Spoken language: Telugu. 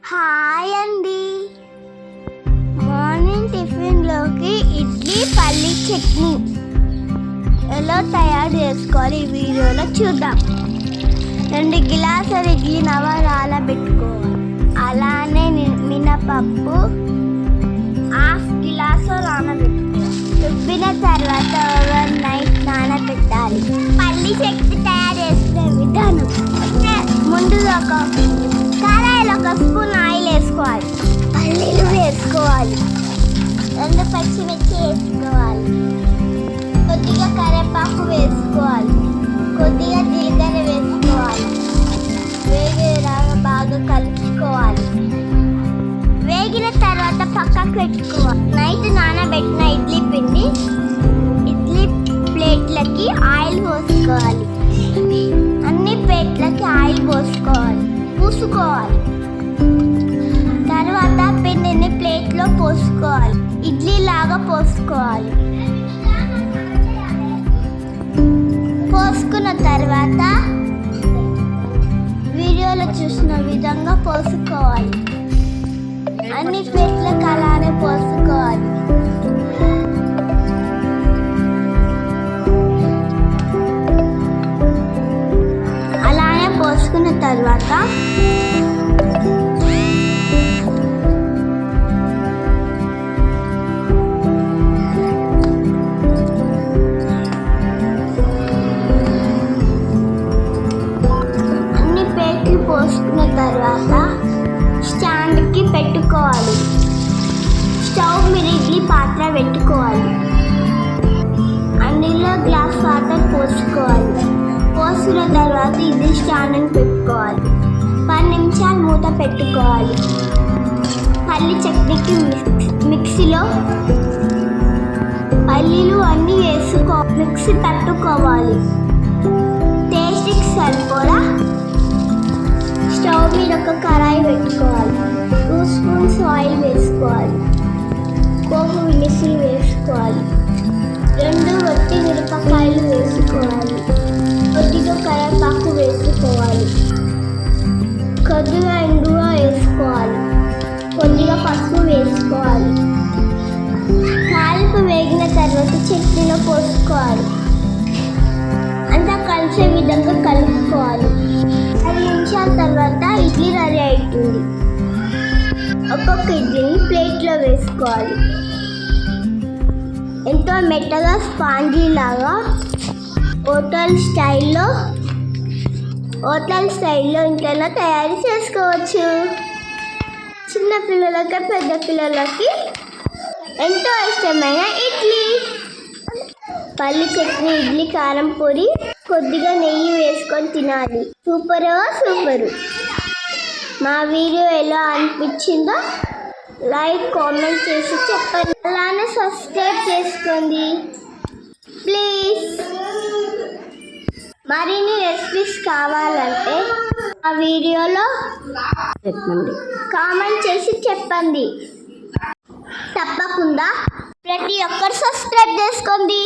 హాయ్ అండి. మార్నింగ్ టిఫిన్లోకి ఇడ్లీ పల్లి చట్నీ ఎలా తయారు చేసుకోవాలి ఈ వీడియోలో చూద్దాం. 2 గ్లాసుల ఇడ్లీ నానబెట్టుకోవాలి. అలానే మినపప్పు 1/2 గ్లాసు నానబెట్టుకోవాలి. రుబ్బిన తర్వాత ఓవర్ నైట్ నానబెట్టాలి. పల్లి చట్నీ తయారు చేసుకునే విధానం: ముందుగా కడాయిలో 1 స్పూన్ ఆయిల్ వేసుకోవాలి. పల్లీలు వేసుకోవాలి. 2 పచ్చిమిర్చి వేసుకోవాలి. కొద్దిగా కరివేపాకు వేసుకోవాలి. కొద్దిగా జీలకర్ర వేసుకోవాలి. వేగేలాగా బాగా కలుపుకోవాలి. వేగిన తర్వాత పక్కకు పెట్టుకోవాలి. నైట్ నానబెట్టిన ఇడ్లీ పిండి ఇడ్లీ ప్లేట్లకి ఆయిల్ పోసుకోవాలి. అన్ని ప్లేట్లకి ఆయిల్ పూసుకోవాలి. తర్వాత పిండిని ప్లేట్లో పోసుకోవాలి. ఇడ్లీ లాగా పోసుకోవాలి. పోసుకున్న తర్వాత వీడియోలో చూసిన విధంగా పోసుకోవాలి. అన్ని ప్లేట్లకు అలానే పోసుకోవాలి. అలానే పోసుకున్న తర్వాత పోసుకున్న తర్వాత స్టాండ్కి పెట్టుకోవాలి. స్టవ్ మీద ఇడ్లీ పాత్ర పెట్టుకోవాలి. అందులో గ్లాస్ వాటర్ పోసుకోవాలి. పోసుకున్న తర్వాత ఇడ్లీ స్టాండ్ని పెట్టుకోవాలి. 10 నిమిషాలు మూత పెట్టుకోవాలి. పల్లి చట్నీకి మిక్సీలో పల్లీలు అన్నీ మిక్సీ పట్టుకోవాలి. టేస్ట్కి సరిపోరా స్టవ్ మీద ఒక కడాయి పెట్టుకోవాలి. 2 స్పూన్స్ ఆయిల్ వేసుకోవాలి. పోపు దినుసులు వేసుకోవాలి. 2 వట్టి మిరపకాయలు వేసుకోవాలి. కొద్దిగా కరివేపాకు వేసుకోవాలి. కొద్దిగా ఇంగువ వేసుకోవాలి. కొద్దిగా పసుపు వేసుకోవాలి. తాలింపు వేగిన తర్వాత చట్నీలో పోసుకోవాలి. అంతా కలిసే విధంగా కలుపుకోవాలి. 5 నిమిషాల తర్వాత ఇడ్లీ రెడీ అవుతుంది. ఒక్కొక్క ఇడ్లీని ప్లేట్లో వేసుకోవాలి. ఎంతో మెత్తగా స్పాంజీ లాగా హోటల్ స్టైల్లో ఇంట్లో తయారు చేసుకోవచ్చు. చిన్న పిల్లలకి పెద్ద పిల్లలకి ఎంతో ఇష్టమైన ఇడ్లీ పల్లి చట్నీ, ఇడ్లీ, కారం పొడి, కొద్దిగా నెయ్యి వేసుకొని తినాలి. సూపరు. మా వీడియో ఎలా అనిపించిందో లైక్ కామెంట్ చేసి చెప్పండి. అలానే సబ్స్క్రైబ్ చేసుకోండి ప్లీజ్. మరిన్ని రెసిపీస్ కావాలంటే ఆ వీడియోలో కామెంట్ చేసి చెప్పండి. తప్పకుండా ప్రతి ఒక్కరు సబ్స్క్రైబ్ చేసుకోండి.